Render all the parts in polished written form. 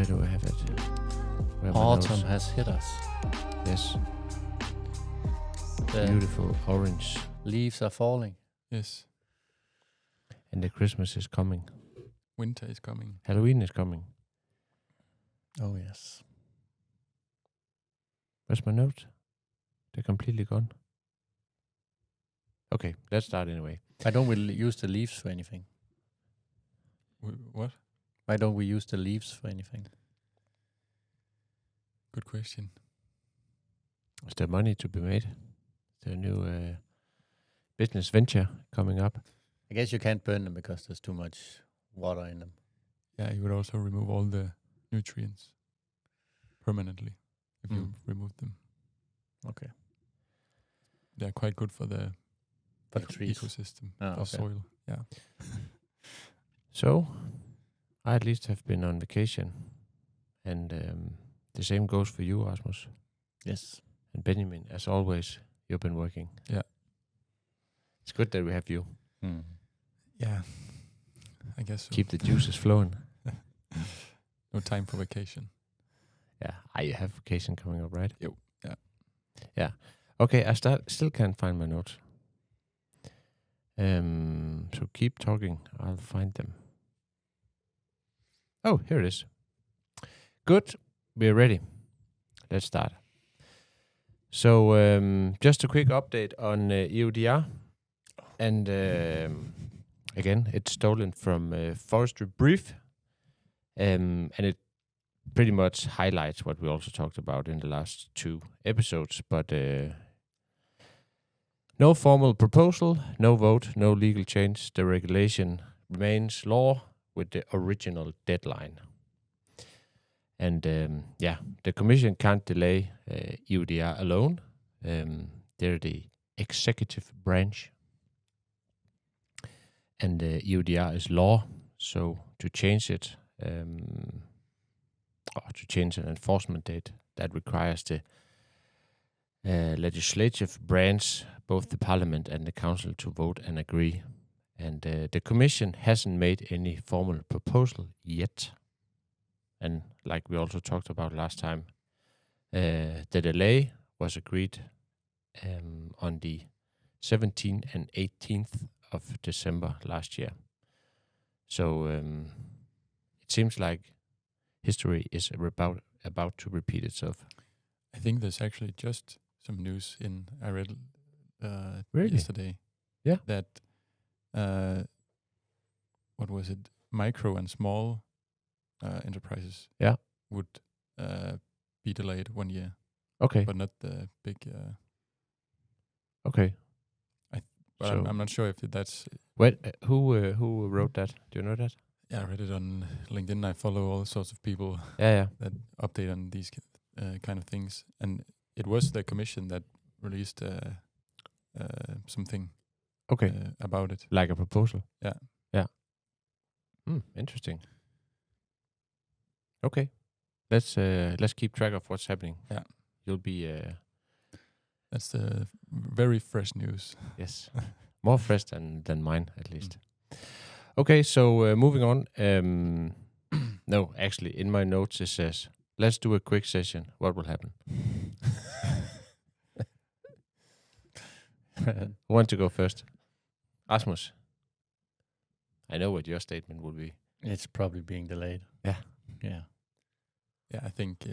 do I have it? Where are my Autumn notes? has hit us. Yes. The Beautiful orange. leaves are falling. Yes. And the Christmas is coming. Winter is coming. Halloween is coming. Oh, yes. Where's my notes? They're completely gone. Okay, let's start anyway. Why don't we use the leaves for anything? What? Why don't we use the leaves for anything? Good question. Is there money to be made? Is there a new business venture coming up? I guess you can't burn them because there's too much water in them. Yeah, you would also remove all the nutrients permanently if you remove them. Okay. They're quite good for the For the trees. ecosystem, Ah, for okay. soil. Yeah. So, I at least have been on vacation. And the same goes for you, Rasmus. Yes. And Benjamin, as always, you've been working. Yeah. It's good that we have you. Yeah. I guess so. Keep the juices flowing. No time for vacation. Yeah, you have vacation coming up, right? Yo, yeah. Yeah. Okay, I still can't find my notes. So keep talking. I'll find them. Oh, here it is. Good. We're ready. Let's start. So, just a quick update on EUDR. And again, it's stolen from Forestry Brief. And it pretty much highlights what we also talked about in the last 2 episodes. But no formal proposal, no vote, no legal change. The regulation remains law with the original deadline. And the Commission can't delay EUDR alone. They're the executive branch. And EUDR is law, so to change it, or to change an enforcement date, that requires the legislative branch, both the Parliament and the Council, to vote and agree. And the Commission hasn't made any formal proposal yet. And like we also talked about last time, the delay was agreed on the 17th and 18th of December last year. So it seems like history is about to repeat itself. I think there's actually just some news I read Really? yesterday. Yeah. That, what was it? Micro and small enterprises would be delayed 1 year, Okay. but not the big. Okay. But So- I'm not sure if that's. Who wrote that? Do you know that? Yeah, I read it on LinkedIn. I follow all sorts of people Yeah. that update on these kind of things, and it was the Commission that released something Okay. about it. Like a proposal. Yeah. Interesting. Okay. Let's keep track of what's happening. Yeah. You'll be That's the very fresh news. yes, more fresh than mine at least. Okay, so moving on. No, actually, in my notes it says, "Let's do a quick session. What will happen?" Who wants to go first? Rasmus. I know what your statement will be. It's probably being delayed. Yeah. Yeah. Yeah, I think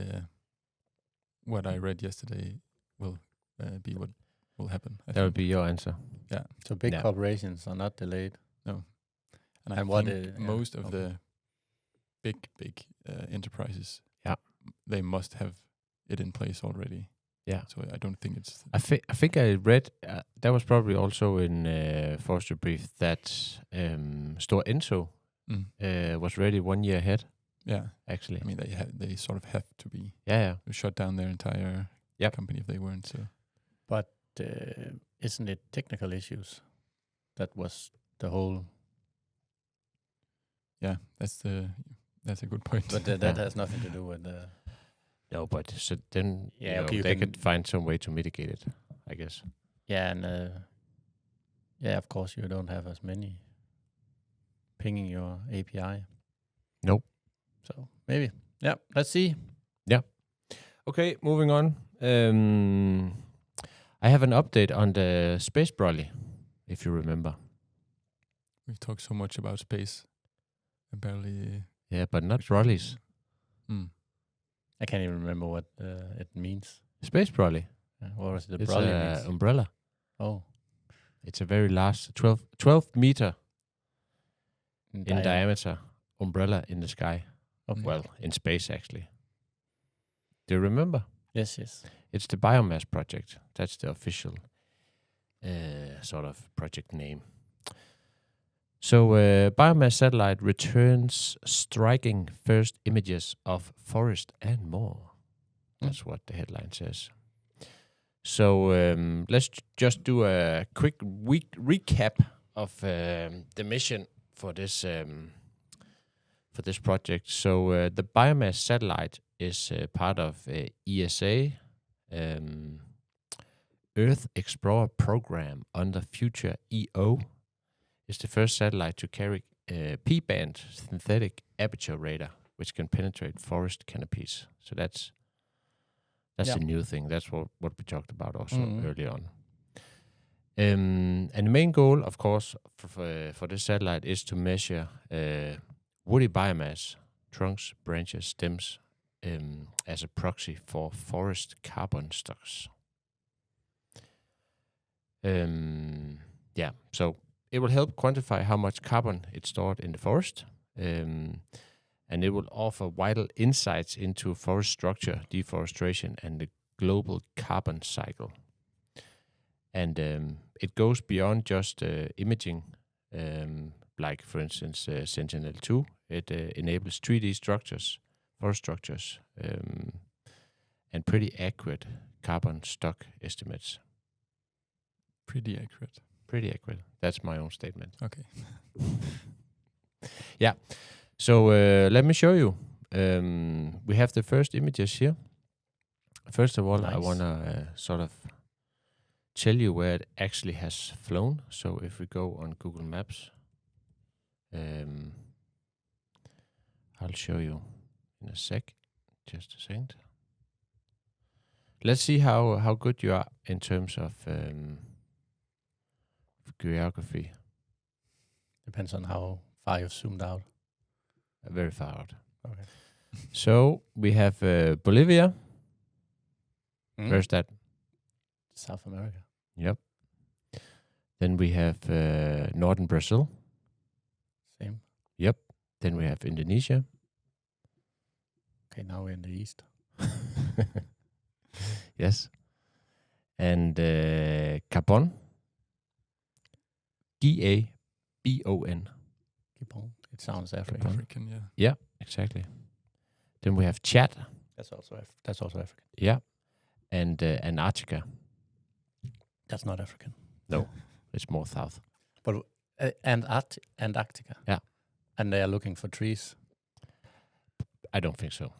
what I read yesterday will be what will happen. That would be your answer. Yeah, So big Yeah. corporations are not delayed. and I And what think yeah, most of okay. the big enterprises, Yeah. they must have it in place already. Yeah. So I don't think it's. I think I read, that was probably also in Forestry Brief, that Store Enso was ready 1 year ahead, Yeah, actually. I mean they sort of have to be Yeah. shut down their entire Yep. company if they weren't. So But isn't it technical issues? That was the whole. yeah, that's a good point. But that has nothing to do with the. No, but so then Yeah, okay, you they can- could find some way to mitigate it, I guess. Yeah, and of course you don't have as many pinging your API. Nope. So maybe Yeah, let's see. Okay, moving on. I have an update on the space brolly, if you remember. We've talked so much about space. I barely... Yeah, but not brollies. I can't even remember what it means. Space brolly. What was it? It's Brolly an means? umbrella. Oh. It's a very large, 12 meter in Diameter. diameter umbrella in the sky. Okay. Well, in space, actually. Do you remember? Yes. It's the Biomass project. That's the official sort of project name. So, Biomass satellite returns striking first images of forest and more. That's what the headline says. So, let's just do a quick recap of the mission for this project. So, the Biomass satellite is part of ESA, Earth Explorer program under Future EO. It's the first satellite to carry P-band synthetic aperture radar, which can penetrate forest canopies. So that's a new thing. That's what we talked about also early on. And the main goal, of course, for this satellite is to measure woody biomass, trunks, branches, stems, as a proxy for forest carbon stocks. So it will help quantify how much carbon it's stored in the forest, and it will offer vital insights into forest structure, deforestation, and the global carbon cycle. And it goes beyond just imaging, like, for instance, Sentinel-2. It enables 3D structures, forest structures, and pretty accurate carbon stock estimates. Pretty accurate. Pretty accurate. That's my own statement. Okay. Yeah. So let me show you. We have the first images here. First of all, Nice. I want to sort of tell you where it actually has flown. So if we go on Google Maps, I'll show you in a sec. Just a second. Let's see how good you are in terms of geography. Depends on how far you've zoomed out. Very far out. Okay. So we have Bolivia. Where's that? South America. Yep. Then we have northern Brazil. Same. Yep. Then we have Indonesia. Okay, now we're in the east. Yes. And Gabon. Gabon. Gabon. It sounds African. African, yeah. Yeah, exactly. Then we have Chad. That's also African. Yeah. And Antarctica. That's not African. No, it's more south. But Antarctica. Yeah. And they are looking for trees. I don't think so.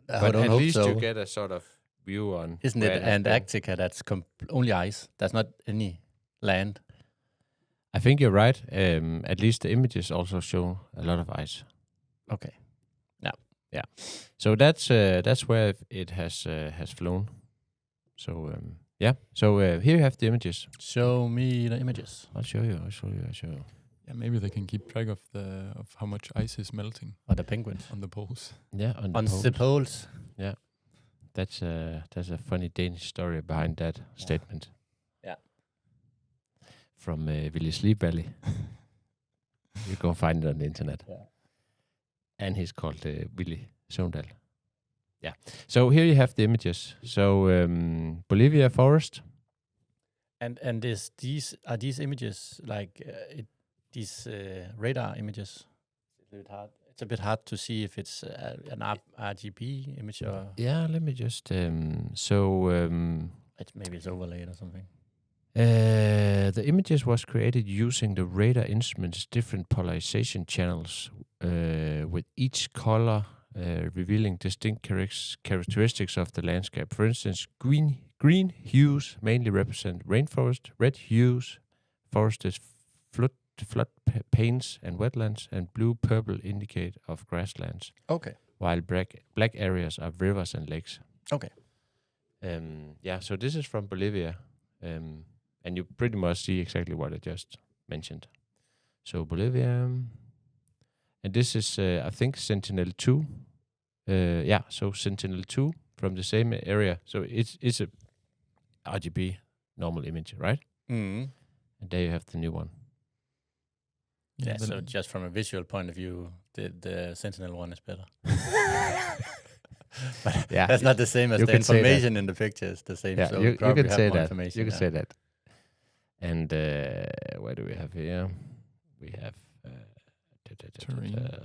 I But don't at hope least so. you get a sort of view on. Isn't where it has been. Antarctica that's only ice? There's not any land. I think you're right. At least the images also show a lot of ice. Okay. Yeah. So that's where it has flown. So yeah. So here you have the images. Show me the images. I'll show you. Yeah, maybe they can keep track of how much ice is melting Or the penguins. on the poles. Yeah. On the On poles. the poles. Yeah. That's a funny Danish story behind that statement. Yeah. From Willy Sleep Valley. You go find it on the internet. Yeah. And he's called Willy Søvndal. Yeah. So here you have the images. So Bolivia forest. And these images like these radar images? It's a bit hard to see if it's an RGB image or Yeah, let me just maybe it's overlaid or something. The images was created using the radar instrument's different polarization channels, with each color revealing distinct characteristics of the landscape. For instance, green hues mainly represent rainforest, red hues forested flood plains and wetlands, and blue-purple indicate of grasslands. Okay. while black areas are rivers and lakes. Okay. So this is from Bolivia, and you pretty much see exactly what I just mentioned. So Bolivia, and this is, I think, Sentinel-2. So Sentinel-2 from the same area. So it's a RGB normal image, right? Mm. And there you have the new one. Yeah, so just from a visual point of view, the Sentinel one is better. But that's not the same as the information in the picture is the same. Yeah, so you can say that. You can say that. And where do we have here? We have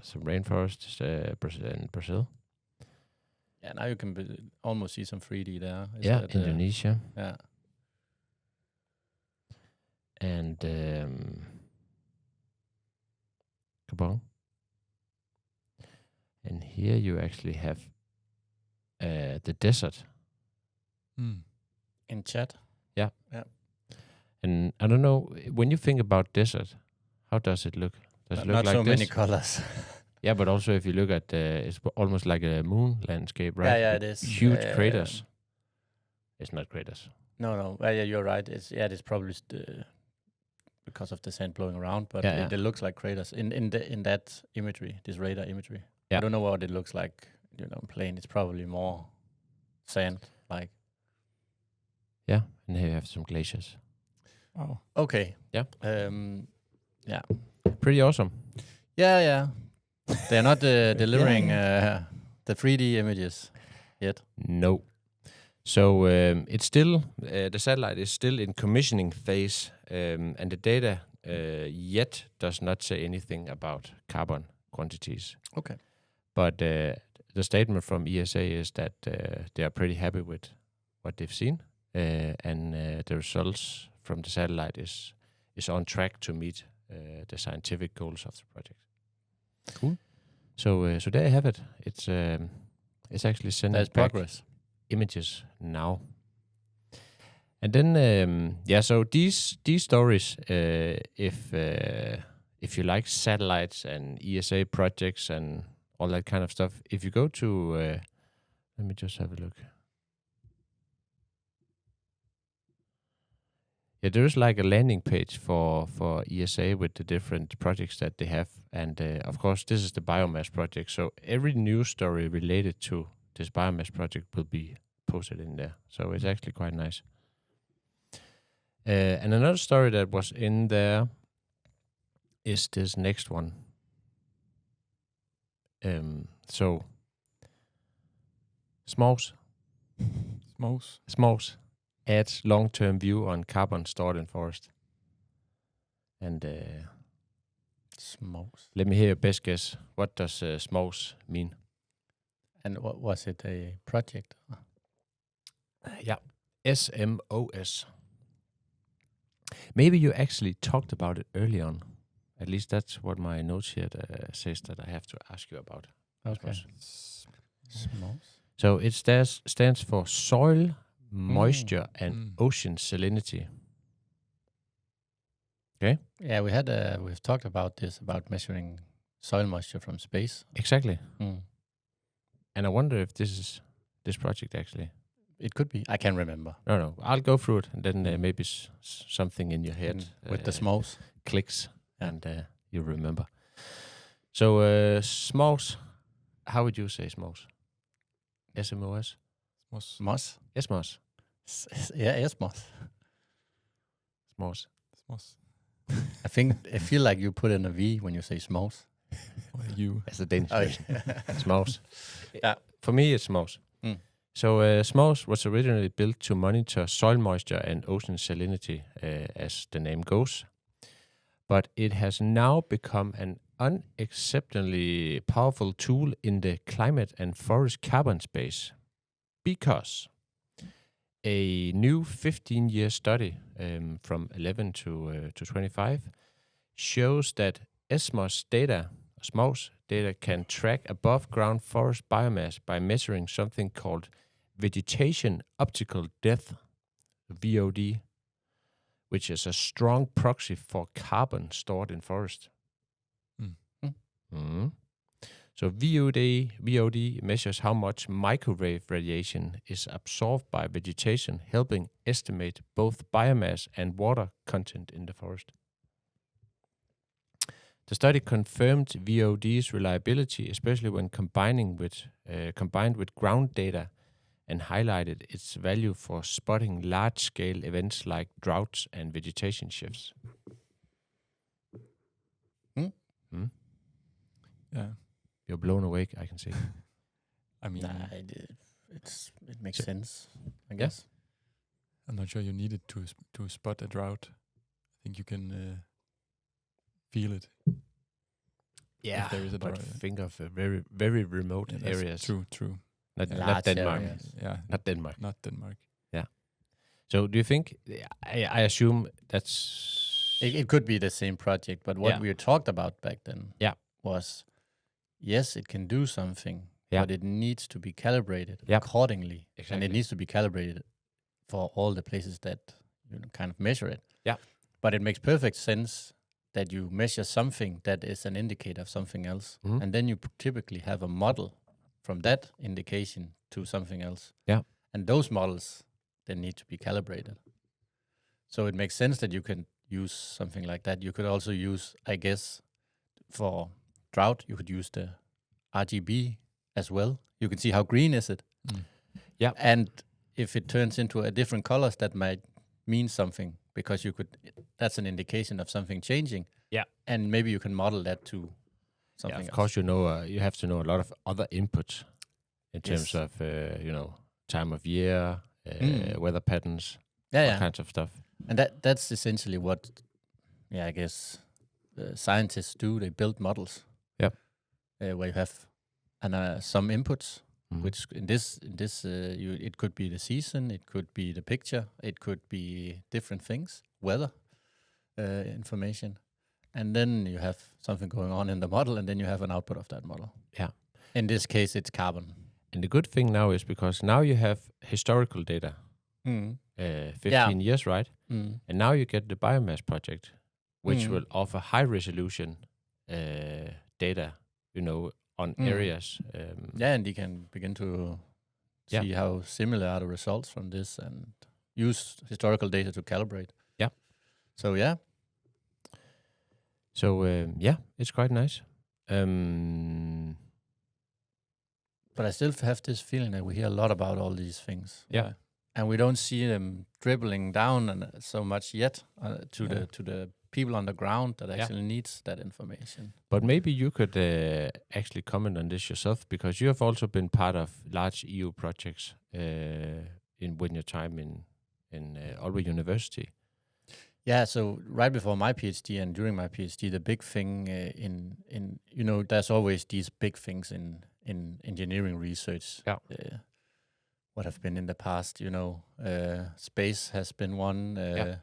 some rainforests in Brazil. Yeah, now you can almost see some 3D there. Indonesia. Yeah. And Gabon. And here you actually have the desert. In Chad? Yeah. And I don't know, when you think about desert, how does it look? Does it look not like so this? many colors. Yeah, but also if you look at, it's almost like a moon landscape, right? Yeah, it is. Huge craters. It's not craters. No. Well, yeah, you're right. It's probably because of the sand blowing around, but it looks like craters in that imagery, this radar imagery. Yeah. I don't know what it looks like, plain. It's probably more sand, like. Yeah, and here you have some glaciers. Oh. Okay. Yeah. Yeah. Pretty awesome. Yeah. They're not delivering the 3D images yet. No. So it's still, the satellite is still in commissioning phase, and the data yet does not say anything about carbon quantities. Okay. But the statement from ESA is that they are pretty happy with what they've seen, and the results from the satellite is on track to meet the scientific goals of the project. Cool. So there you have it. It's actually sending back progress. Images now. And then so these stories, if you like satellites and ESA projects and all that kind of stuff, if you go to let me just have a look. Yeah, there is like a landing page for ESA with the different projects that they have, and of course this is the Biomass project, so every news story related to this Biomass project will be posted in there. So it's actually quite nice. And another story that was in there is this next one. So SMOS adds long-term view on carbon stored in forest. And SMOS. Let me hear your best guess. What does SMOS mean? And what was it, a project? Yeah, SMOS. Maybe you actually talked about it early on. At least that's what my notes here says that I have to ask you about. Okay. SMOS. So it stands for soil, moisture, and ocean salinity. Okay. Yeah, we've talked about this, about measuring soil moisture from space. Exactly. And I wonder if this is this project actually. It could be. I can't remember. No. I'll go through it, and then maybe something in your head with the SMOS clicks, and you remember. So SMOS. How would you say SMOS? SMOS. SMOS. SMOS. Yeah, SMOS. SMOS. I feel like you put in a V when you say SMOS. As a Danish version. SMOS. Yeah. For me, it's SMOS. So SMOS was originally built to monitor soil moisture and ocean salinity, as the name goes. But it has now become an unexceptionally powerful tool in the climate and forest carbon space, because a new 15-year study from 11 to 25 shows that SMOS data can track above-ground forest biomass by measuring something called vegetation optical depth, VOD, which is a strong proxy for carbon stored in forest. So VOD measures how much microwave radiation is absorbed by vegetation, helping estimate both biomass and water content in the forest. The study confirmed VOD's reliability, especially when combined with ground data, and highlighted its value for spotting large-scale events like droughts and vegetation shifts. Yeah. You're blown awake, I can see. I mean, it makes sense, I guess. I'm not sure you need it to spot a drought. I think you can feel it. Yeah, if there is a but drought. think of very, very remote areas. True. Not Denmark. Areas. Yeah. Not Denmark. Not Denmark. Yeah. So do you think, I assume that's... It could be the same project, but what we talked about back then was, yes, it can do something, but it needs to be calibrated accordingly. Exactly. And it needs to be calibrated for all the places that you kind of measure it. Yeah. But it makes perfect sense that you measure something that is an indicator of something else. Mm-hmm. And then you typically have a model from that indication to something else. Yeah. And those models then need to be calibrated. So it makes sense that you can use something like that. You could also use, I guess, for drought, you could use the RGB as well. You can see how green is it. Yeah. And if it turns into a different colors, that might mean something, because that's an indication of something changing. Yeah. And maybe you can model that to something else. Of course, you have to know a lot of other inputs in terms of, time of year, weather patterns, all kinds of stuff. And that's essentially what, I guess, scientists do. They build models. Yep. Where you have some inputs, which in this it could be the season, it could be the picture, it could be different things, weather information, and then you have something going on in the model, and then you have an output of that model. Yeah. In this case, it's carbon. And the good thing now is because now you have historical data, 15 years, right? And now you get the Biomass project, which will offer high resolution data, on areas. And you can begin to see how similar are the results from this and use historical data to calibrate. Yeah. So, So, it's quite nice. But I still have this feeling that we hear a lot about all these things. Yeah. And we don't see them dribbling down so much yet to the people on the ground that actually needs that information. But maybe you could actually comment on this yourself, because you have also been part of large EU projects when your time in Aalborg University. Yeah, so right before my PhD and during my PhD, the big thing there's always these big things in engineering research. Yeah. What have been in the past, space has been one.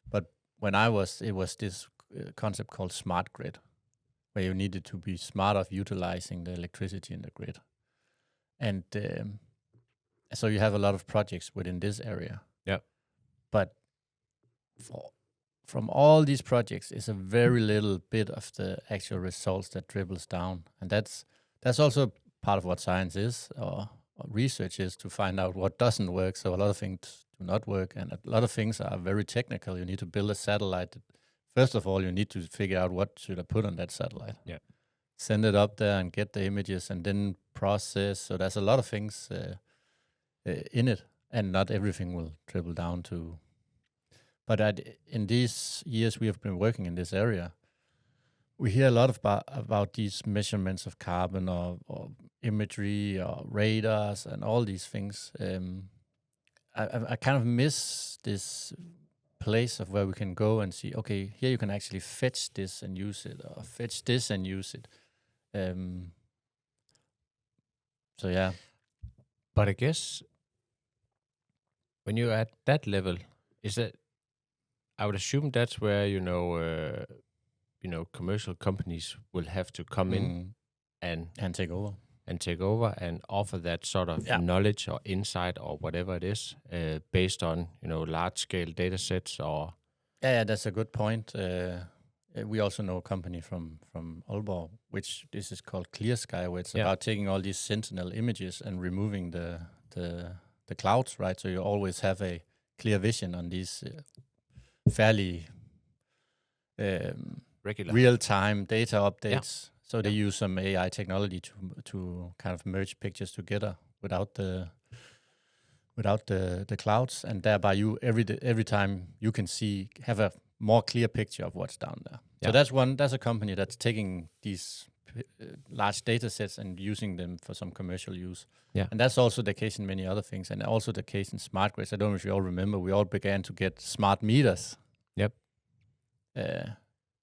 But when it was this concept called smart grid, where you needed to be smart of utilizing the electricity in the grid. And so you have a lot of projects within this area. Yeah. But from all these projects, it's a very little bit of the actual results that dribbles down. And that's also part of what science is, or research is, to find out what doesn't work. So a lot of things do not work, and a lot of things are very technical. You need to build a satellite. First of all, you need to figure out what should I put on that satellite. Yeah. Send it up there and get the images, and then process. So there's a lot of things in it, and not everything will dribble down to. But in these years we have been working in this area, we hear a lot about these measurements of carbon or imagery or radars and all these things. I kind of miss this place of where we can go and see, okay, here you can actually fetch this and use it, or fetch this and use it. So, yeah. But I guess when you're at that level, I would assume that's where, commercial companies will have to come in and take over. And offer that sort of knowledge or insight or whatever it is, based on, large-scale data sets or... Yeah, that's a good point. we also know a company from Aalborg, which this is called Clear Sky, where it's Yeah. about taking all these sentinel images and removing the clouds, right? So you always have a clear vision on these fairly Regular. real-time data updates. Yeah. So they use some AI technology to kind of merge pictures together without the clouds, and thereby you every time you can have a more clear picture of what's down there. Yeah. So that's a company that's taking these large data sets and using them for some commercial use. Yeah. And that's also the case in many other things, and also the case in smart grids. I don't know if you all remember, we all began to get smart meters. Yep.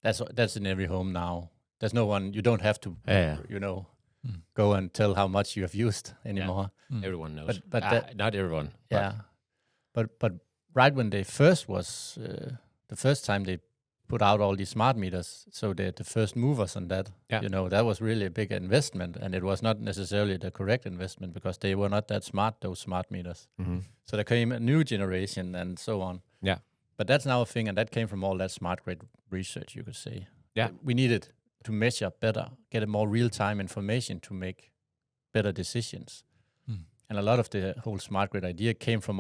That's in every home now. There's no one, you don't have to, go and tell how much you have used anymore. Yeah. Everyone knows. But not everyone. Yeah. But right when they first was, the first time they put out all these smart meters, so they're the first movers on that. Yeah. That was really a big investment, and it was not necessarily the correct investment because they were not that smart, those smart meters. Mm-hmm. So there came a new generation and so on. Yeah. But that's now a thing, and that came from all that smart grid research, you could say. Yeah. We needed to measure better, get a more real-time information to make better decisions. And a lot of the whole smart grid idea came from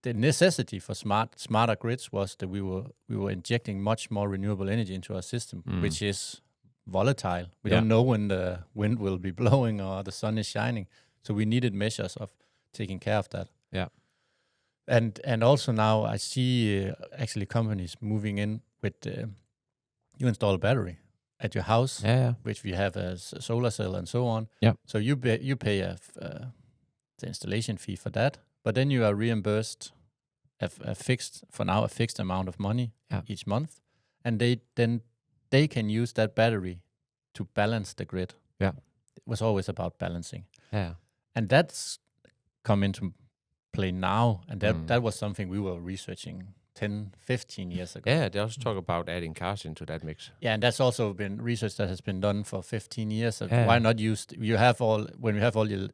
the necessity for smarter grids was that we were injecting much more renewable energy into our system, which is volatile. We don't know when the wind will be blowing or the sun is shining. So we needed measures of taking care of that. Yeah. And also now I see actually companies moving in with you install a battery at your house, which we have as a solar cell and so on. Yeah. So you pay the installation fee for that, but then you are reimbursed a fixed amount of money each month, and they can use that battery to balance the grid. Yeah. It was always about balancing. Yeah. And that's come into play now, and that was something we were researching 10, 15 years ago. Yeah, they also talk about adding cars into that mix. Yeah, and that's also been research that has been done for 15 years. Why not use when you have all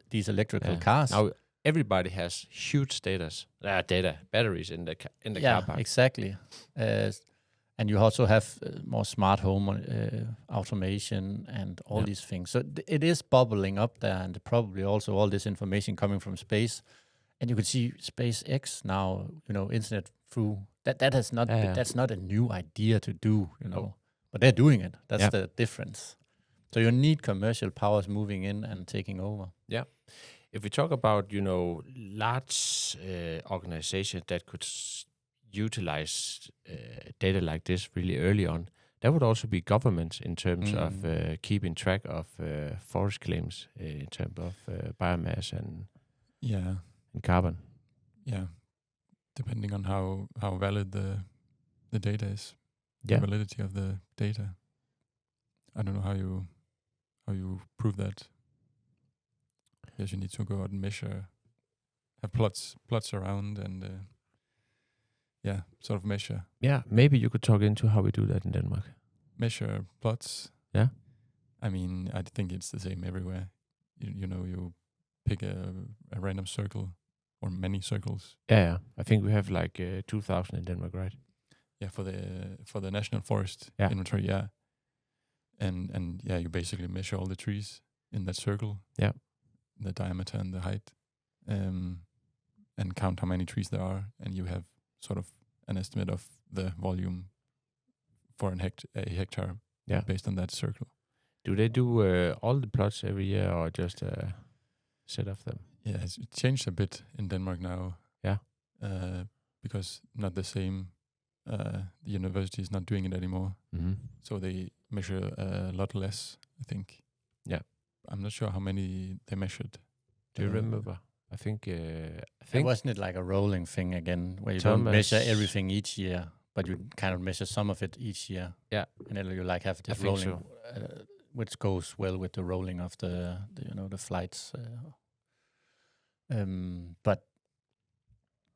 these electrical cars? Now everybody has huge batteries in the car park. Exactly. And you also have more smart home automation and all these things. So it is bubbling up there, and probably also all this information coming from space. And you can see SpaceX now, internet through that has not that's not a new idea to do, but they're doing it. That's the difference. So you need commercial powers moving in and taking over. Yeah. If we talk about, large organizations that could utilize data like this really early on, that would also be governments in terms of keeping track of forest claims in terms of biomass and carbon. Yeah, depending on how valid the data is, the validity of the data. I don't know how you prove that. Yes, you need to go out and measure, have plots around, and sort of measure. Yeah, maybe you could talk into how we do that in Denmark. Measure plots. Yeah. I mean, I think it's the same everywhere. You pick a random circle or many circles. Yeah. I think we have like 2,000 in Denmark, right? Yeah, for the national forest inventory. Yeah. And you basically measure all the trees in that circle. Yeah. The diameter and the height, and count how many trees there are, and you have sort of an estimate of the volume for a hectare based on that circle. Do they do all the plots every year or just a set of them? Yeah, it's changed a bit in Denmark now. Yeah. Because not the same, the university is not doing it anymore. Mm-hmm. So they measure a lot less, I think. Yeah. I'm not sure how many they measured. Do you remember? I think wasn't it like a rolling thing again, where you don't measure everything each year, but you kind of measure some of it each year. Yeah, and then you like have this rolling, which goes well with the rolling of the flights. But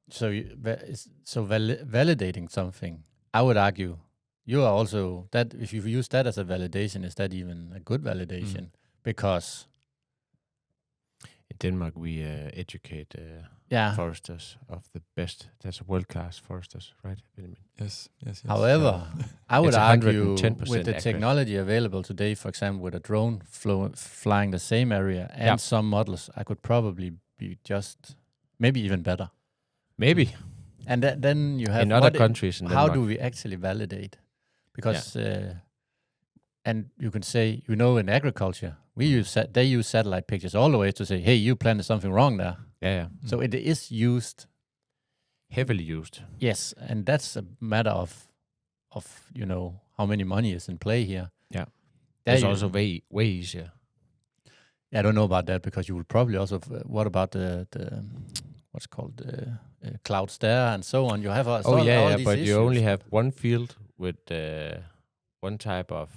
validating something, I would argue, you are also that if you use that as a validation, is that even a good validation? Because in Denmark we educate foresters, of the best. That's world-class foresters, right, Benjamin? Yes. However, I would It's argue 110% with the accurate. technology available today, for example, with a drone flying the same area and some models, I could probably be just maybe even better. Maybe. And then you have in other countries. In how Denmark. do we actually validate? Because and you can say, in agriculture, they use satellite pictures all the way to say, hey, you planted something wrong there. Yeah. So it is used. Heavily used. Yes, and that's a matter of how many money is in play here. Yeah. It's also way easier. I don't know about that, because you will probably also. What about the what's called cloud stare and so on? You have all these but issues. you only have one field with one type of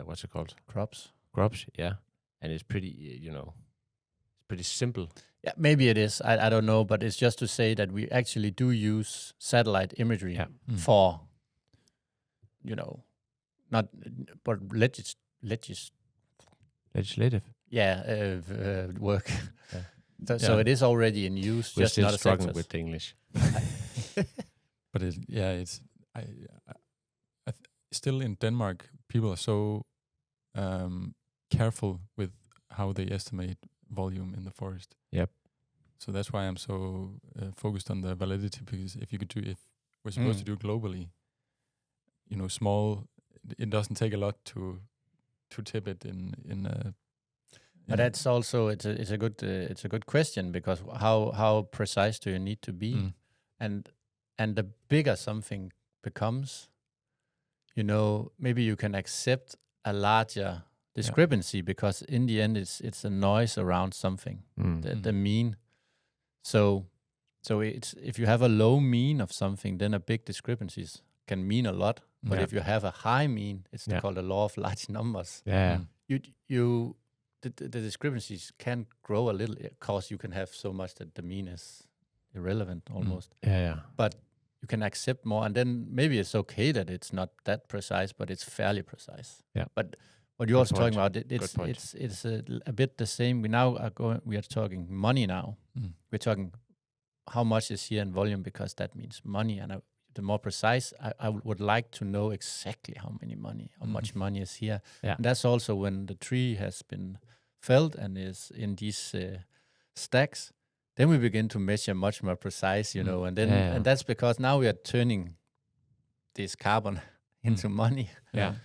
what's it called? Crops, yeah, and it's pretty it's pretty simple. Yeah, maybe it is. I don't know, but it's just to say that we actually do use satellite imagery for, not but legislative. Yeah, work. Yeah. So it is already in use. We're just still not a struggling success. with the English. But still in Denmark, people are so careful with how they estimate volume in the forest. Yep. So that's why I'm so focused on the validity, because if we're supposed to do globally, small, it doesn't take a lot to tip it in a. But that's also it's a good question, because how precise do you need to be, and the bigger something becomes, maybe you can accept a larger discrepancy, because in the end it's a noise around something, the mean. So it's, if you have a low mean of something, then a big discrepancies can mean a lot. But if you have a high mean, it's called the law of large numbers. Yeah. The discrepancies can grow a little, because you can have so much that the mean is irrelevant almost. Yeah. But you can accept more, and then maybe it's okay that it's not that precise, but it's fairly precise. Yeah. But what you're also talking about, it's a bit the same. We are talking money now. We're talking how much is here in volume, because that means money. And the more precise, I would like to know exactly how much money is here. Yeah. And that's also when the tree has been felled and is in these stacks. Then we begin to measure much more precise, and then and that's because now we are turning this carbon into money. Yeah.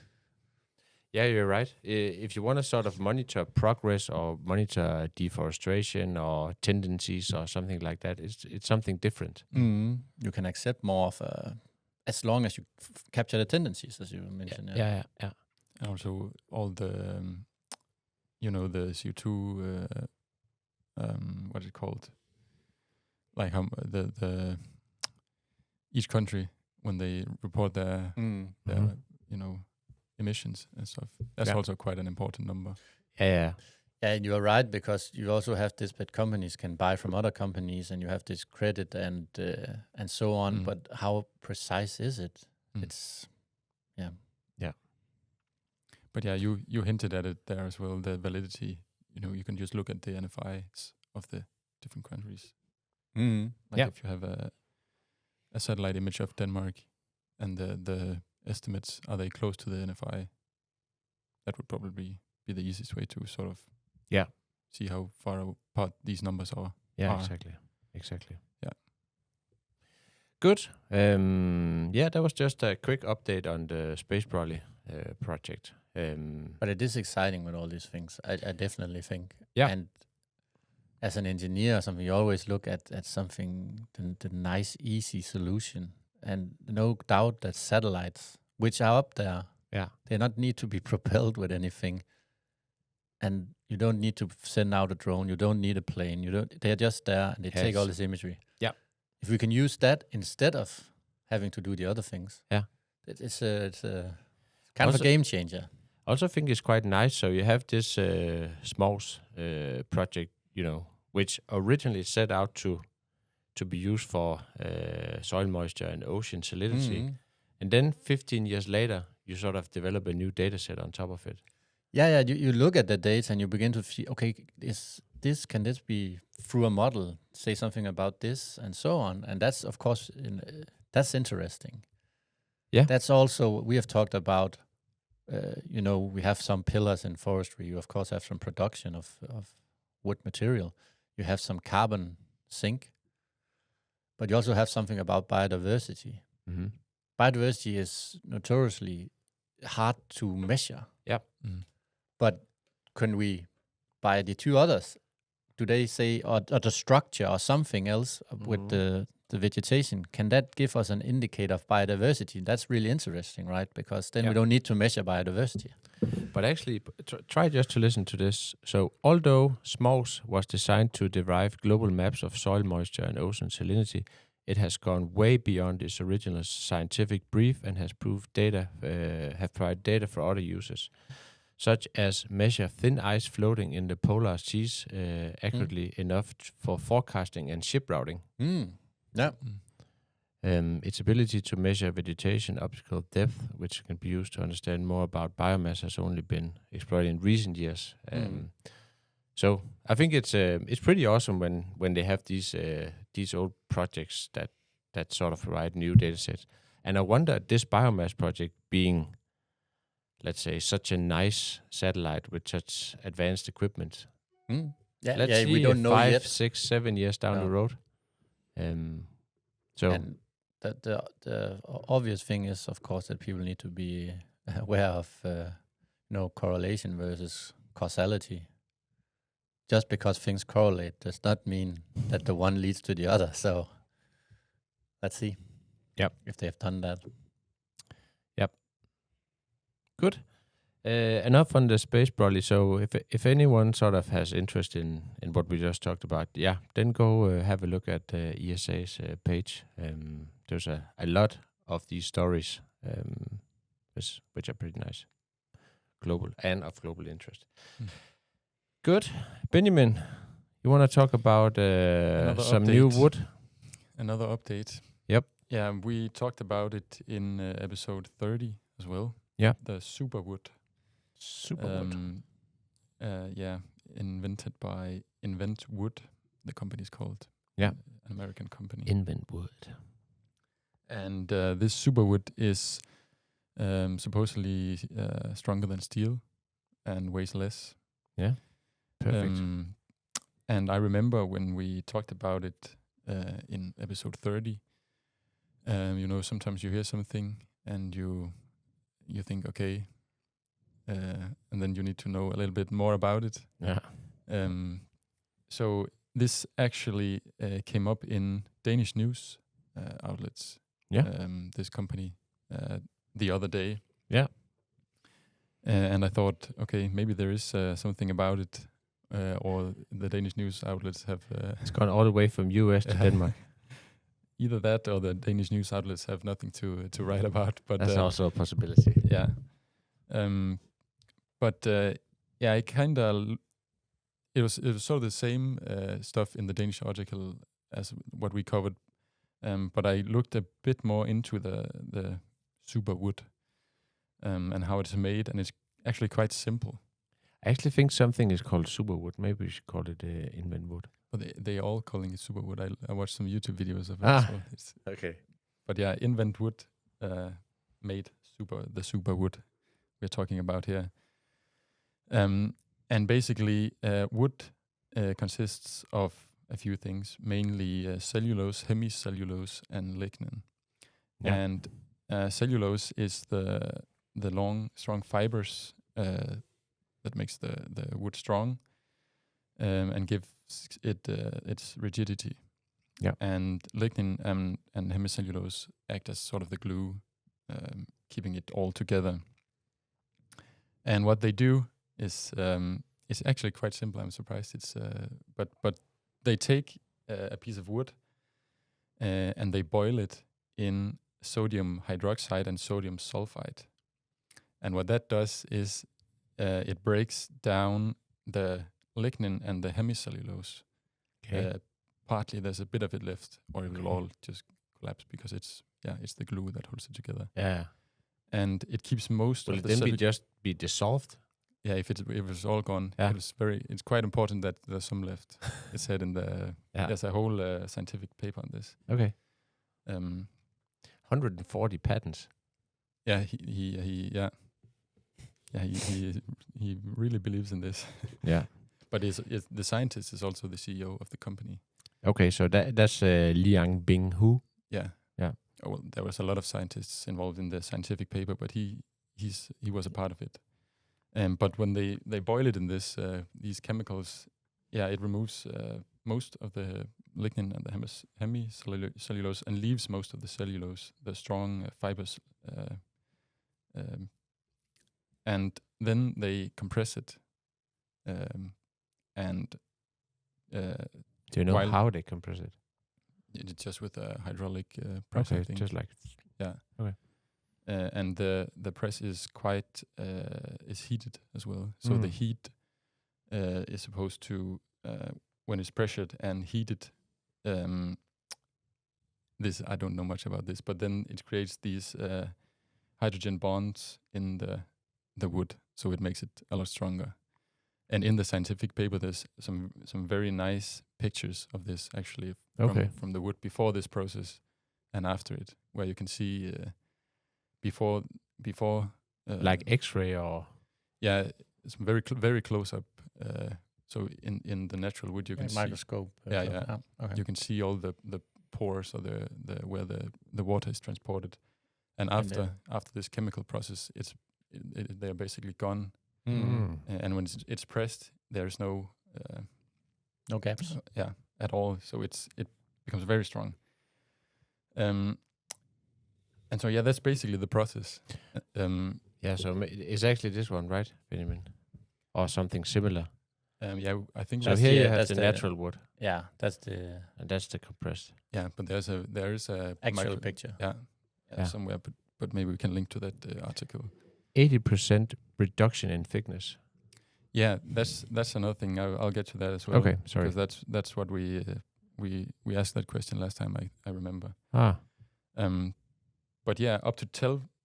Yeah, you're right. If you want to sort of monitor progress or monitor deforestation or tendencies or something like that, it's something different. You can accept more of as long as you capture the tendencies, as you mentioned. Yeah. And also all the, the CO2, what is it called? Like how the each country, when they report their emissions and stuff. That's also quite an important number. Yeah, and you are right, because you also have this, but companies can buy from other companies, and you have this credit and so on. But how precise is it? It's yeah. But you hinted at it there as well. The validity. You can just look at the NFIs of the different countries. If you have a satellite image of Denmark, and the estimates, are they close to the NFI? That would probably be the easiest way to sort of see how far apart these numbers are. Yeah, exactly. Yeah. Good. That was just a quick update on the Space Brolly project. But it is exciting with all these things. I definitely think. Yeah. And as an engineer or something, you always look at something, the nice, easy solution. And no doubt that satellites, which are up there, they not need to be propelled with anything. And you don't need to send out a drone. You don't need a plane. They're just there, and they take all this imagery. Yeah. If we can use that instead of having to do the other things, it's a kind of a game changer. I also think it's quite nice. So you have this SMOS project, which originally set out to be used for soil moisture and ocean salinity. And then 15 years later, you sort of develop a new data set on top of it. Yeah. You look at the data and you begin to see, okay, this this? Can this be through a model? Say something about this and so on. And that's of course that's interesting. Yeah. That's also we have talked about. We have some pillars in forestry. You of course have some production of wood material. You have some carbon sink, but you also have something about biodiversity. Mm-hmm. Biodiversity is notoriously hard to measure. Yep. But can we, by the two others, do they say, or the structure or something else with the vegetation, can that give us an indicator of biodiversity? That's really interesting, right? Because then we don't need to measure biodiversity. But actually, try just to listen to this. So, although SMOS was designed to derive global maps of soil moisture and ocean salinity, it has gone way beyond its original scientific brief and has have provided data for other uses, such as measure thin ice floating in the polar seas accurately enough for forecasting and ship routing. Yeah. Its ability to measure vegetation optical depth, which can be used to understand more about biomass, has only been explored in recent years. So I think it's pretty awesome when they have these old projects that sort of provide new data sets. And I wonder, this biomass project being, let's say, such a nice satellite with such advanced equipment. Let's see we don't know 5, yet. 6, 7 years down the road. So and the obvious thing is, of course, that people need to be aware of correlation versus causality. Just because things correlate does not mean that the one leads to the other. So let's see. Yep. If they have done that. Yep. Good. Enough on the space broadly. So if anyone sort of has interest in what we just talked about, then go have a look at ESA's page. There's a lot of these stories, which are pretty nice, global and of global interest. Good. Benjamin, you want to talk about some new wood? Another update. Yep. Yeah, we talked about it in episode 30 as well. Yeah. The superwood. Superwood. Invented by Invent Wood, the company is called. Yeah. An American company. Invent Wood. And this superwood is supposedly stronger than steel and weighs less. Yeah. Perfect. And I remember when we talked about it in episode 30, sometimes you hear something and you think, okay, and then you need to know a little bit more about it. Yeah. So this actually came up in Danish news outlets. Yeah. This company the other day. Yeah. And I thought, okay, maybe there is something about it, or the Danish news outlets have. It's gone all the way from US to Denmark. Either that, or the Danish news outlets have nothing to write about. But that's also a possibility. Yeah. I kind of. It was sort of the same stuff in the Danish article as what we covered, but I looked a bit more into the superwood and how it's made, and it's actually quite simple. I actually think something is called superwood. Maybe we should call it invent wood. But they all calling it superwood. I watched some YouTube videos of it. Ah, so okay. But yeah, invent wood made the superwood we're talking about here. And basically, wood consists of a few things, mainly cellulose, hemicellulose, and lignin. Yeah. And cellulose is the long, strong fibers that makes the wood strong and gives it its rigidity. Yeah. And lignin and hemicellulose act as sort of the glue, keeping it all together. And what they do is it's actually quite simple. I'm surprised. It's but they take a piece of wood and they boil it in sodium hydroxide and sodium sulfide. And what that does is it breaks down the lignin and the hemicellulose. Okay. Partly there's a bit of it left, or it will all just collapse because it's the glue that holds it together. Yeah. And it keeps most Will of it the then just be dissolved? Yeah, if it's all gone, it's quite important that there's some left. It said in the there's a whole scientific paper on this. Okay. 140 patents. Yeah, he really believes in this. Yeah. But the scientist is also the CEO of the company. Okay, so that's Liang Bing-hu. Yeah. Yeah. Oh, well, there was a lot of scientists involved in the scientific paper, but he was a part of it. But when they boil it in these chemicals, it removes most of the lignin and the hemicellulose and leaves most of the cellulose, the strong fibers. And then they compress it. Do you know how they compress it? It's just with a hydraulic press. Okay, just like... Yeah. Okay. And the press is quite is heated as well. So the heat is supposed to when it's pressured and heated. This I don't know much about this, but then it creates these hydrogen bonds in the wood, so it makes it a lot stronger. And in the scientific paper, there's some very nice pictures of this actually from the wood before this process and after it, where you can see before like X-ray or it's very close up. So in the natural wood you can see microscope. Okay. You can see all the pores or the where the water is transported, and after this chemical process, they are basically gone. And when it's pressed, there's no gaps. At all. So it becomes very strong. And so that's basically the process. So it's actually this one, right, Benjamin, or something similar. I think. So here you have the natural wood. Yeah, that's the compressed. Yeah, but there is a actual picture. Somewhere, but maybe we can link to that article. 80% reduction in thickness. Yeah, that's another thing. I'll get to that as well. Okay, sorry. Because that's what we asked that question last time. I remember. But up to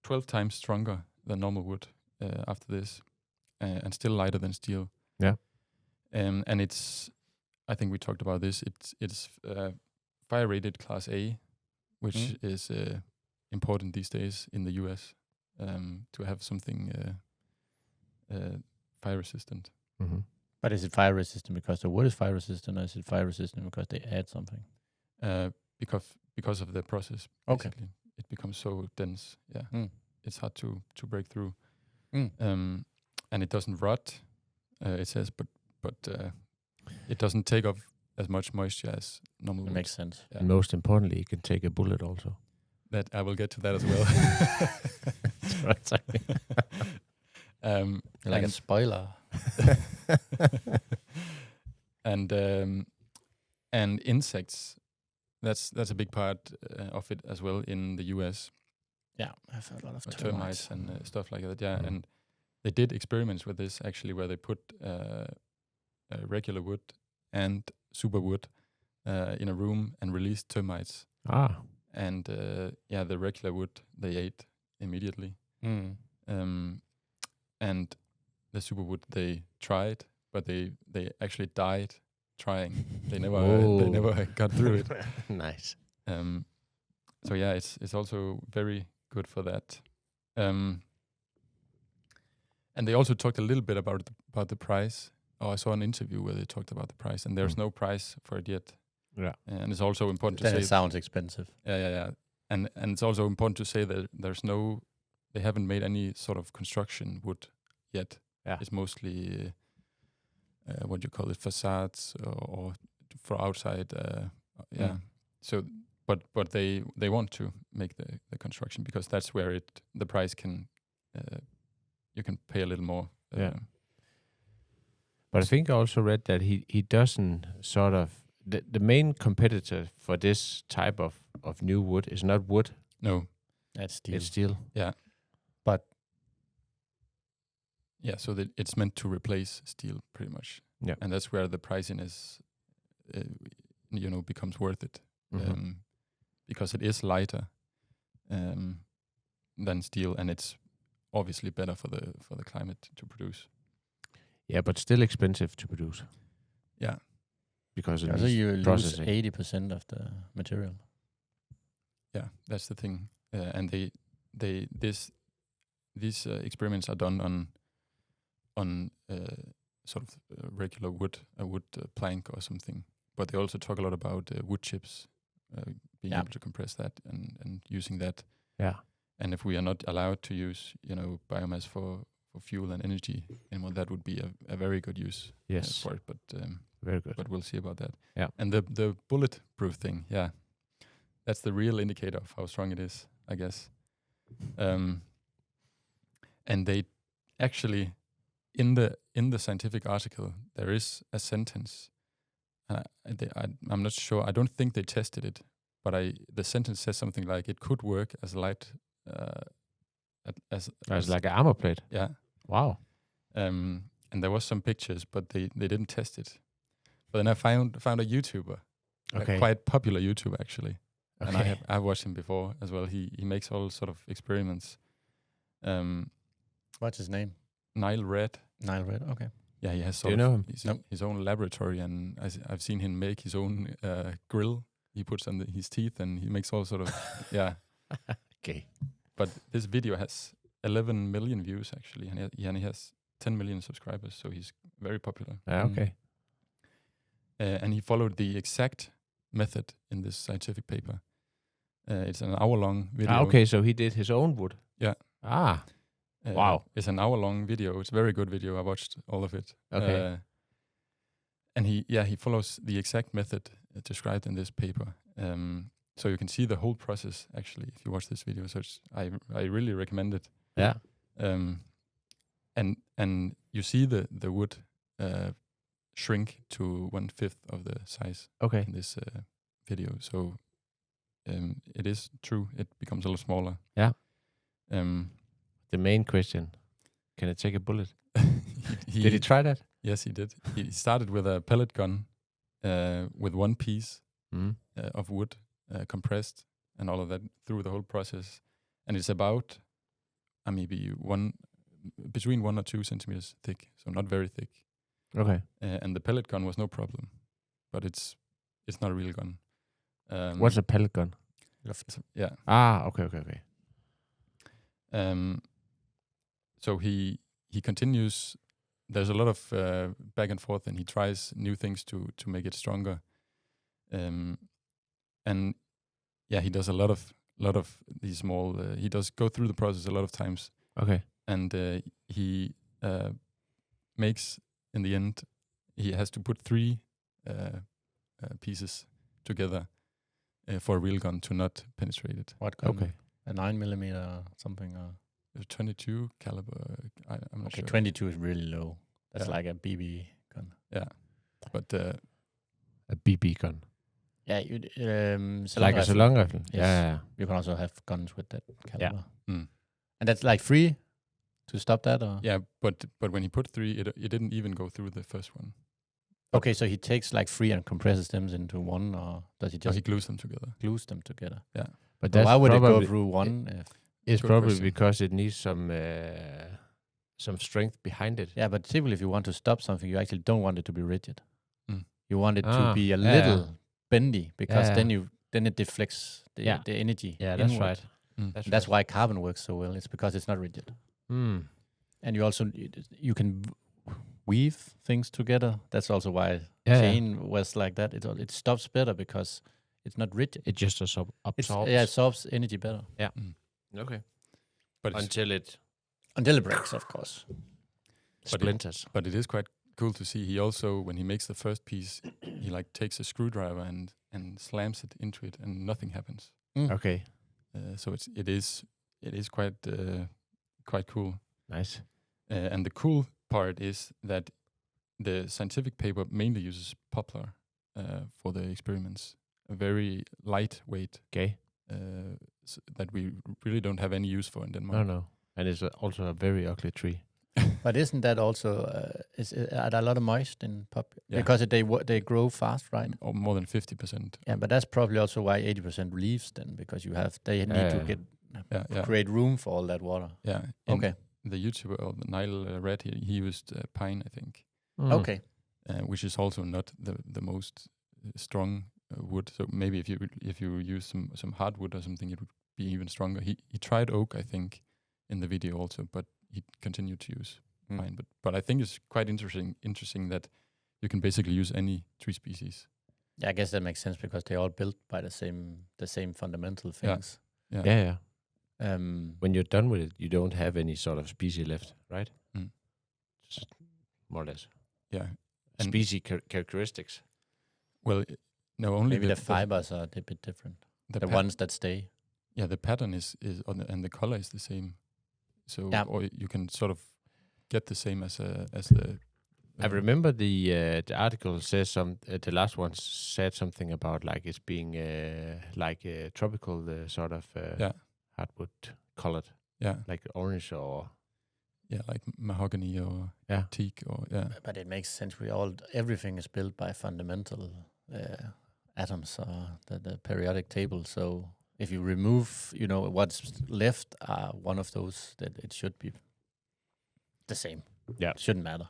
12 times stronger than normal wood after this, and still lighter than steel. Yeah. And it's, I think we talked about this. It's fire rated Class A, which is important these days in the US. To have something fire resistant. Mm-hmm. But is it fire resistant because the wood is fire resistant, or is it fire resistant because they add something? Because of the process. Basically. It becomes so dense. Yeah, it's hard to break through. And it doesn't rot. It says, but it doesn't take up as much moisture as normal wood. Makes sense. Yeah. And most importantly, it can take a bullet also. That I will get to that as well. Like a spoiler. And insects, that's a big part of it as well in the US. Yeah, I've heard a lot of termites and stuff like that. Yeah, and they did experiments with this actually, where they put regular wood and super wood in a room and released termites. And the regular wood they ate immediately. And the super wood they tried, but they actually died trying. They never got through it. Nice. So it's also very good for that. And they also talked a little bit about the price. I saw an interview where they talked about the price, and there's no price for it yet. Yeah, and it's also important to say it sounds expensive. Yeah. And it's also important to say that they haven't made any sort of construction wood yet. Yeah. It's mostly what you call it, facades or for outside. So, but they want to make the construction, because that's where the price can you can pay a little more. But I think I also read that he doesn't sort of the main competitor for this type of new wood is not wood. No, that's steel. It's steel. Yeah, but so that it's meant to replace steel pretty much. Yeah, and that's where the pricing is, becomes worth it, because it is lighter than steel, and it's obviously better for the climate to produce. Yeah, but still expensive to produce. Yeah. Because of So these you lose processing. 80% of the material. Yeah, that's the thing. And these experiments are done on sort of regular wood, a wood plank or something. But they also talk a lot about wood chips, being able to compress that and using that. Yeah. And if we are not allowed to use, biomass for fuel and energy anymore, that would be a very good use for it. But very good. But we'll see about that. Yeah. And the bulletproof thing, that's the real indicator of how strong it is, I guess. And they actually, in the scientific article, there is a sentence. I'm not sure. I don't think they tested it, but the sentence says something like it could work as light as like an armor plate. Yeah. Wow. And there was some pictures, but they didn't test it. But then I found a YouTuber, a quite popular YouTuber actually, and I've watched him before as well. He makes all sort of experiments. What's his name? Nile Red. Nile Red. Okay. Yeah, he has Do you know him? His own laboratory, and I've seen him make his own grill. He puts on his teeth, and he makes all sort of Okay. But this video has 11 million views actually, and he has 10 million subscribers, so he's very popular. Okay. And he followed the exact method in this scientific paper. It's an hour-long video. Okay, so he did his own wood. Yeah. Wow. It's an hour-long video. It's a very good video. I watched all of it. Okay. And he follows the exact method described in this paper. So you can see the whole process actually if you watch this video. So I really recommend it. Yeah. And you see the wood shrink to 1/5 of the size. Okay. In this video. So it is true. It becomes a lot smaller. Yeah. The main question: can it take a bullet? Did he try that? Yes, he did. He started with a pellet gun with one piece of wood compressed and all of that through the whole process. And it's about maybe between 1 or 2 centimeters thick, so not very thick. Okay. And the pellet gun was no problem, but it's not a real gun. What's a pellet gun? Yeah. Okay. So he continues. There's a lot of back and forth, and he tries new things to make it stronger. And he does a lot of these small. He does go through the process a lot of times. Okay. And he makes, in the end, he has to put 3 pieces together for a real gun to not penetrate it. What gun? Okay. A 9mm or something? 22 caliber. I'm not sure. 22 is really low. That's like a BB gun. Yeah, but a BB gun. Yeah, like a salon rifle. Yes. Yeah. You can also have guns with that caliber. Yeah. Mm. And that's like free to stop that, or? Yeah, but when he put 3, it didn't even go through the first one. Okay, so he takes like 3 and compresses them into one, or does he just? He glues them together. Glues them together. Yeah, but why would it go through one? It's probably because it needs some strength behind it. Yeah, but typically, if you want to stop something, you actually don't want it to be rigid. You want it to be a little bendy, because then it deflects the energy. Yeah, that's inward. right. That's why carbon works so well. It's because it's not rigid. And you also you can weave things together. That's also why chain was like that. It stops better because it's not rigid. It just absorbs. It absorbs energy better. Yeah. Okay. But until it breaks, of course. Splinters. But it is quite cool to see. He also, when he makes the first piece, he like takes a screwdriver and slams it into it, and nothing happens. Okay. So it is quite cool. Nice. And the cool part is that the scientific paper mainly uses poplar for the experiments. A very lightweight. Okay. So that we really don't have any use for in Denmark. No. And it's also a very ugly tree. But isn't that also are there a lot of moist in poplar? Yeah. Because they grow fast, right? Or more than 50%. Yeah, but that's probably also why 80% leaves then, because they need to create room for all that water. Yeah. Okay. the YouTuber or the Nile Red, he used pine, I think. Okay. Which is also not the most strong wood. So maybe if you use some hardwood or something, it would be even stronger. He tried oak, I think, in the video also, but he continued to use pine. But I think it's quite interesting that you can basically use any tree species. Yeah, I guess that makes sense because they're all built by the same fundamental things. Yeah. When you're done with it, you don't have any sort of species left, right? Just more or less. Yeah. And species characteristics. Well, no, only maybe the fibers are a bit different. The ones that stay. Yeah, the pattern is and the color is the same. So or you can sort of get the same as the. I remember the article says the last one said something about like it's being like a tropical sort of hardwood colored. Yeah. Like orange or like mahogany or teak or But it makes sense. Everything is built by fundamental atoms or the periodic table. So if you remove, what's left one of those, that it should be the same. Yeah, it shouldn't matter.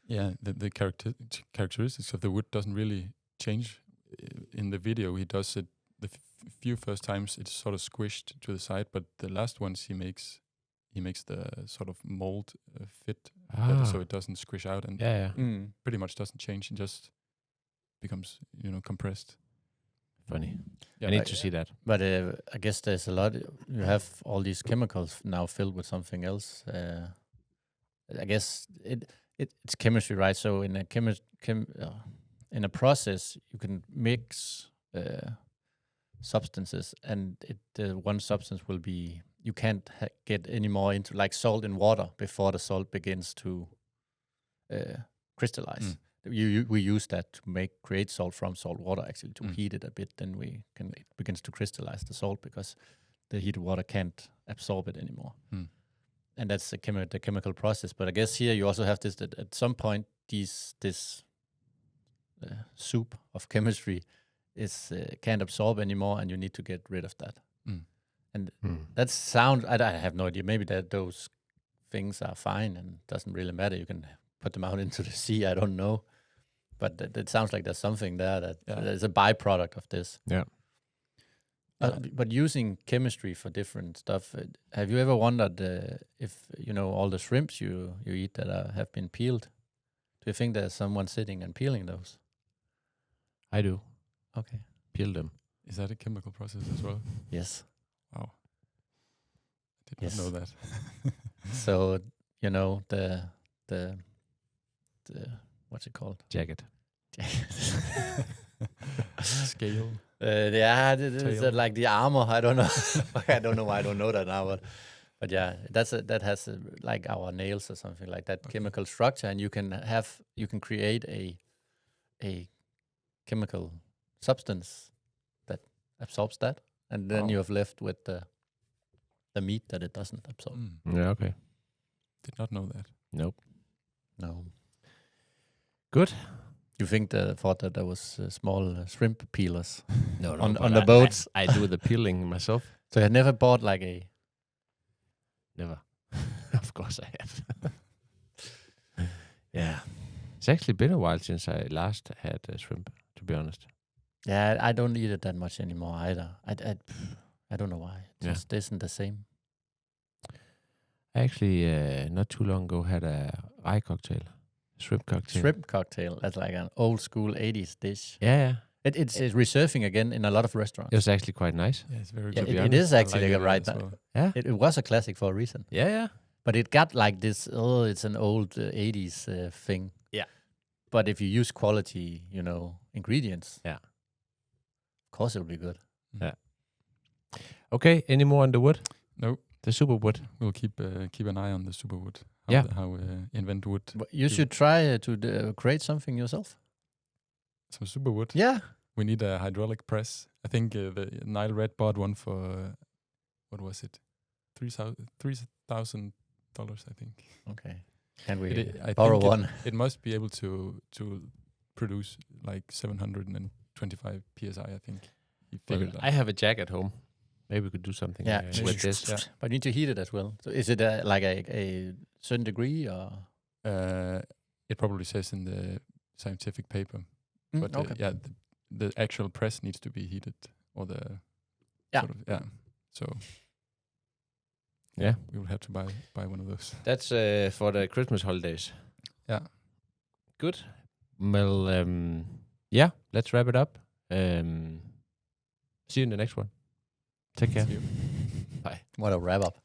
Yeah, the characteristics of the wood doesn't really change. In the video, he does it the few first times. It's sort of squished to the side, but the last ones he makes the sort of mold fit so it doesn't squish out and pretty much doesn't change. It just becomes compressed. Funny. I need to see that. But I guess there's a lot. You have all these chemicals now filled with something else. I guess it's chemistry, right? So in a in a process, you can mix substances, and one substance will be you can't get any more into like salt in water before the salt begins to crystallize. We use that to create salt from salt water, actually, to heat it a bit. Then it begins to crystallize the salt because the heated water can't absorb it anymore. And that's the chemical process. But I guess here you also have this, that at some point this soup of chemistry can't absorb anymore, and you need to get rid of that. And that sounds, I have no idea. Maybe those things are fine and doesn't really matter. You can put them out into the sea. I don't know. But it sounds like there's something there that is a byproduct of this. Yeah. But using chemistry for different stuff, have you ever wondered if, all the shrimps you eat that have been peeled, do you think there's someone sitting and peeling those? I do. Okay. Peel them. Is that a chemical process as well? Yes. Wow. I did not know that. So, the what's it called? Jacket. Scale. Is that like the armor? I don't know. I don't know why I don't know that now, but yeah, that has like our nails or something like that chemical structure, and you can create a chemical substance that absorbs that, and then you have left with the meat that it doesn't absorb. Yeah, okay. Did not know that. Nope. No. Good. You thought that there was small shrimp peelers no, on the boats? I do the peeling myself. So you had never bought like a... Never. Of course I have. Yeah. It's actually been a while since I last had shrimp, to be honest. Yeah, I don't eat it that much anymore either. I don't know why. It just isn't the same. I actually, not too long ago, had a rye cocktail. Shrimp cocktail. Shrimp cocktail. That's like an old school 80s dish. Yeah. It's resurfing again in a lot of restaurants. It was actually quite nice. Yeah, it's very good. It is actually right now. Well. Yeah. It was a classic for a reason. Yeah. But it got like this, it's an old 80s thing. Yeah. But if you use quality, ingredients, of course it'll be good. Yeah. Okay, any more on the wood? No. The super wood. We'll keep an eye on the super wood. How invent wood. But you should try to create something yourself. Some super wood? Yeah. We need a hydraulic press. I think the Nile Red bought one for, what was it? $3,000, I think. Okay. Can we I borrow think one? It must be able to produce like 725 PSI, I think. I have a jack at home. Maybe we could do something Yeah. with this. Yeah. But you need to heat it as well. So is it like a certain degree or? It probably says in the scientific paper, but Okay. the actual press needs to be heated, or the sort of, So Yeah. we will have to buy one of those. That's for the Christmas holidays. Yeah. Good. Well, yeah, let's wrap it up. See you in the next one. Take care. See you. Bye. What a wrap up.